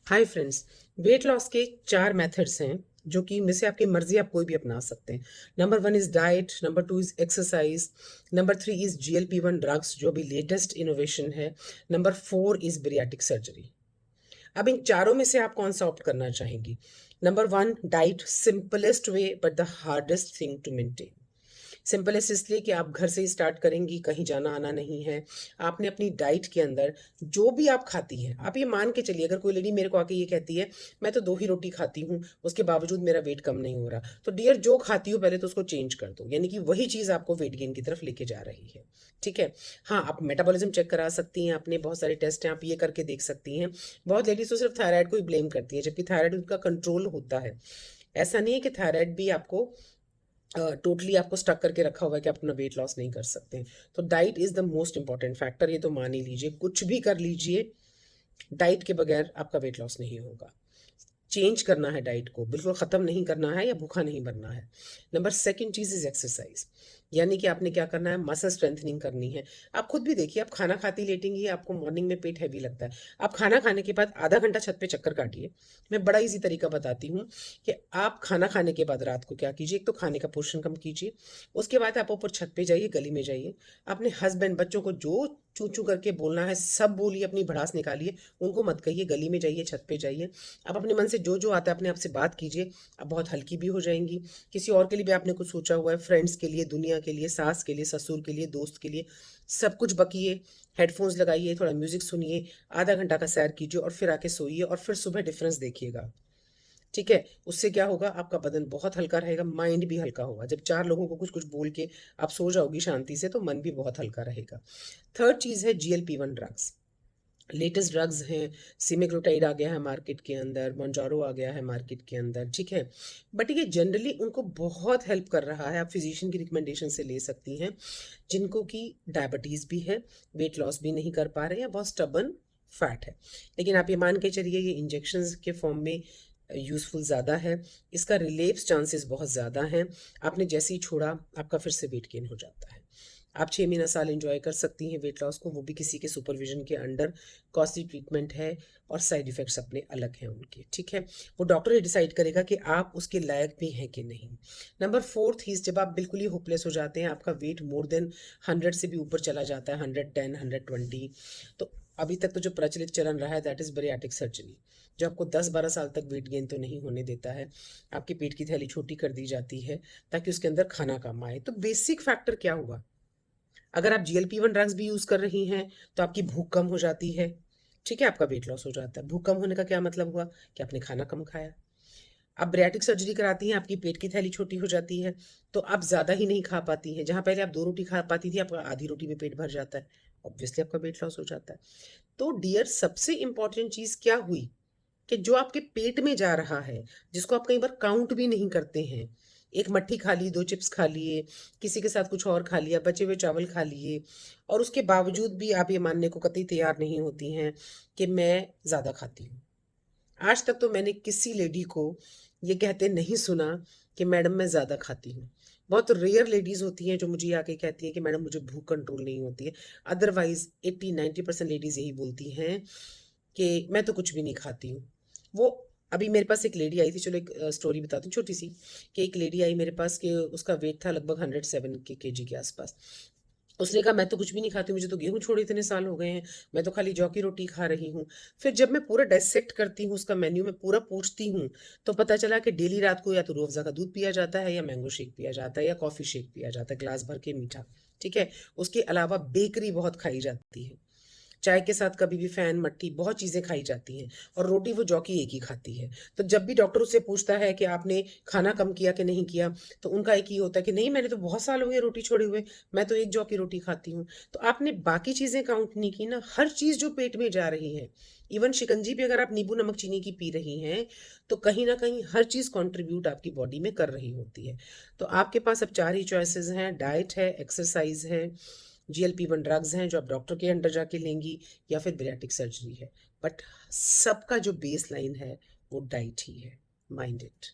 Hi friends. Weight loss के 4 methods हैं जो कि में से आपकी मर्जी, आप कोई भी अपना सकते हैं। Number 1 is diet, number 2 is exercise, number 3 is GLP-1 drugs जो अभी लेटेस्ट इनोवेशन है, नंबर 4 इज बेरियाटिक सर्जरी। अब इन चारों में से आप कौन सा ऑप्ट करना चाहेंगी? Number 1 diet, simplest way but the hardest thing to maintain. Simplest इसलिए कि आप घर से ही स्टार्ट करेंगी, कहीं जाना आना नहीं है। आपने अपनी डाइट के अंदर जो भी आप खाती हैं, आप ये मान के चलिए, अगर कोई लेडी मेरे को आके ये कहती है मैं तो 2 ही रोटी खाती हूँ, उसके बावजूद मेरा वेट कम नहीं हो रहा, तो डियर जो खाती हो पहले तो उसको चेंज कर दो, यानी कि वही चीज़ आपको वेट गेन की तरफ लेके जा रही है। ठीक है। हाँ, आप मेटाबॉलिज्म चेक करा सकती हैं, आपने बहुत सारे टेस्ट हैं, आप ये करके देख सकती हैं। बहुत लेडीज तो सिर्फ थायराइड को ही ब्लेम करती है, जबकि थायराइड उनका कंट्रोल होता है। ऐसा नहीं है कि थायराइड भी आपको टोटली आपको स्टक करके रखा हुआ है कि आप अपना वेट लॉस नहीं कर सकते हैं। तो diet is the most important factor, ये तो मान ही लीजिए, कुछ भी कर लीजिए, डाइट के बगैर आपका वेट लॉस नहीं होगा। चेंज करना है डाइट को, बिल्कुल ख़त्म नहीं करना है या भूखा नहीं बनना है। Number second cheese is exercise, यानी कि आपने क्या करना है, मसल स्ट्रेंथनिंग करनी है। आप खुद भी देखिए, आप खाना खाती लेटेंगी, आपको मॉर्निंग में पेट हैवी लगता है, आप खाना खाने के बाद आधा घंटा छत पे चक्कर काटिए। मैं बड़ा इजी तरीका बताती हूँ कि आप खाना खाने के बाद रात को क्या कीजिए, एक तो खाने का पोर्शन कम कीजिए, उसके बाद आप ऊपर छत पे जाइए, गली में जाइए, अपने हस्बैंड बच्चों को जो चू चू करके बोलना है सब बोलिए, अपनी भड़ास निकालिए, उनको मत कहिए, गली में जाइए, छत पे जाइए। आप अपने मन से जो जो आता है अपने आप से बात कीजिए, आप बहुत हल्की भी हो जाएंगी। किसी और के लिए भी आपने कुछ सोचा हुआ है, फ्रेंड्स के लिए, दुनिया के लिए, सास के लिए, ससुर के लिए, दोस्त के लिए, सब कुछ बकिए, हेडफोन्स लगाइए, थोड़ा म्यूजिक सुनिए, आधा घंटा का सैर कीजिए और फिर आके सोइए और फिर सुबह डिफरेंस देखिएगा। ठीक है। उससे क्या होगा, आपका बदन बहुत हल्का रहेगा, माइंड भी हल्का होगा। जब 4 लोगों को कुछ कुछ बोल के आप सो जाओगी शांति से, तो मन भी बहुत हल्का रहेगा। थर्ड चीज़ है GLP-1 ड्रग्स। लेटेस्ट ड्रग्स हैं, सिमेग्लोटाइड आ गया है मार्केट के अंदर, मोंजारो आ गया है मार्केट के अंदर। ठीक है। बट ये जनरली उनको बहुत हेल्प कर रहा है, आप फिजिशियन की रिकमेंडेशन से ले सकती हैं, जिनको कि डायबिटीज़ भी है, वेट लॉस भी नहीं कर पा रहे हैं, बहुत स्टबन फैट है। लेकिन आप ये मान के चलिए, ये इंजेक्शंस के फॉर्म में यूज़फुल ज़्यादा है, इसका रिलेप्स चांसेस बहुत ज़्यादा हैं। आपने जैसे ही छोड़ा, आपका फिर से वेट गेन हो जाता है। आप 6 महीना साल एंजॉय कर सकती हैं वेट लॉस को, वो भी किसी के सुपरविजन के अंडर। कॉस्टली ट्रीटमेंट है और साइड इफ़ेक्ट्स अपने अलग हैं उनके। ठीक है। वो डॉक्टर ही डिसाइड करेगा कि आप उसके लायक भी हैं कि नहीं। नंबर फोर्थ ही, जब आप बिल्कुल ही होपलेस हो जाते हैं, आपका वेट मोर देन 100 से भी ऊपर चला जाता है, 110, 120, तो अभी तक तो जो प्रचलित चलन रहा है दैट इज़ बariatric सर्जरी, जो आपको 10-12 साल तक वेट गेन तो नहीं होने देता है। आपके पेट की थैली छोटी कर दी जाती है ताकि उसके अंदर खाना कम आए। तो बेसिक फैक्टर क्या हुआ, अगर आप GLP-1 ड्रग्स भी यूज़ कर रही हैं तो आपकी भूख कम हो जाती है। ठीक है, आपका वेट लॉस हो जाता है। भूख कम होने का क्या मतलब हुआ कि आपने खाना कम खाया। आप बैरियाट्रिक सर्जरी कराती हैं, आपकी पेट की थैली छोटी हो जाती है, तो आप ज़्यादा ही नहीं खा पाती हैं। जहाँ पहले आप 2 रोटी खा पाती थी, आपका आधी रोटी में पेट भर जाता है। ऑब्वियसली आपका वेट लॉस हो जाता है। तो डियर, सबसे इम्पोर्टेंट चीज़ क्या हुई कि जो आपके पेट में जा रहा है, जिसको आप कई बार काउंट भी नहीं करते हैं, एक मट्ठी खा ली, 2 चिप्स खा लिए, किसी के साथ कुछ और खा लिया, बचे हुए चावल खा लिए, और उसके बावजूद भी आप ये मानने को कतई तैयार नहीं होती हैं कि मैं ज़्यादा खाती हूँ। आज तक तो मैंने किसी लेडी को ये कहते नहीं सुना कि मैडम मैं ज़्यादा खाती हूँ। बहुत रेयर लेडीज़ होती हैं जो मुझे ये आके कहती हैं कि मैडम मुझे भूख कंट्रोल नहीं होती है। अदरवाइज़ 80-90% लेडीज़ यही बोलती हैं कि मैं तो कुछ भी नहीं खाती हूँ। वो अभी मेरे पास एक लेडी आई थी, चलो एक स्टोरी बताती हूँ छोटी-सी, कि एक लेडी आई मेरे पास कि उसका वेट था लगभग 107 केजी के आसपास। उसने कहा मैं तो कुछ भी नहीं खाती, मुझे तो गेहूँ छोड़े इतने साल हो गए हैं, मैं तो खाली जौ की रोटी खा रही हूँ। फिर जब मैं पूरा डाइसेक्ट करती हूँ उसका मेन्यू, मैं पूरा पूछती हूँ, तो पता चला कि डेली रात को या तो रूह अफ़ज़ा का दूध पिया जाता है, या मैंगो शेक पिया जाता है, या कॉफ़ी शेक पिया जाता है ग्लास भर के मीठा। ठीक है? उसके अलावा बेकरी बहुत खाई जाती है। चाय के साथ कभी भी फैन, मट्ठी, बहुत चीज़ें खाई जाती हैं, और रोटी वो जौ की एक ही खाती है। तो जब भी डॉक्टर उससे पूछता है कि आपने खाना कम किया कि नहीं किया, तो उनका एक ही होता है कि नहीं, मैंने तो बहुत साल हो गए रोटी छोड़े हुए, मैं तो एक जौ की रोटी खाती हूँ। तो आपने बाकी चीज़ें काउंट नहीं की ना, हर चीज़ जो पेट में जा रही है, इवन शिकंजी भी अगर आप नींबू नमक चीनी की पी रही हैं, तो कहीं न कहीं हर चीज़ कंट्रीब्यूट आपकी बॉडी में कर रही होती है। तो आपके पास अब 4 ही चॉइसेस हैं, डाइट है, एक्सरसाइज़ है, GLP-1 ड्रग्स हैं जो आप डॉक्टर के अंडर जाके लेंगी, या फिर बैरियाट्रिक सर्जरी है। बट सबका जो बेस लाइन है वो डाइट ही है। Mind it.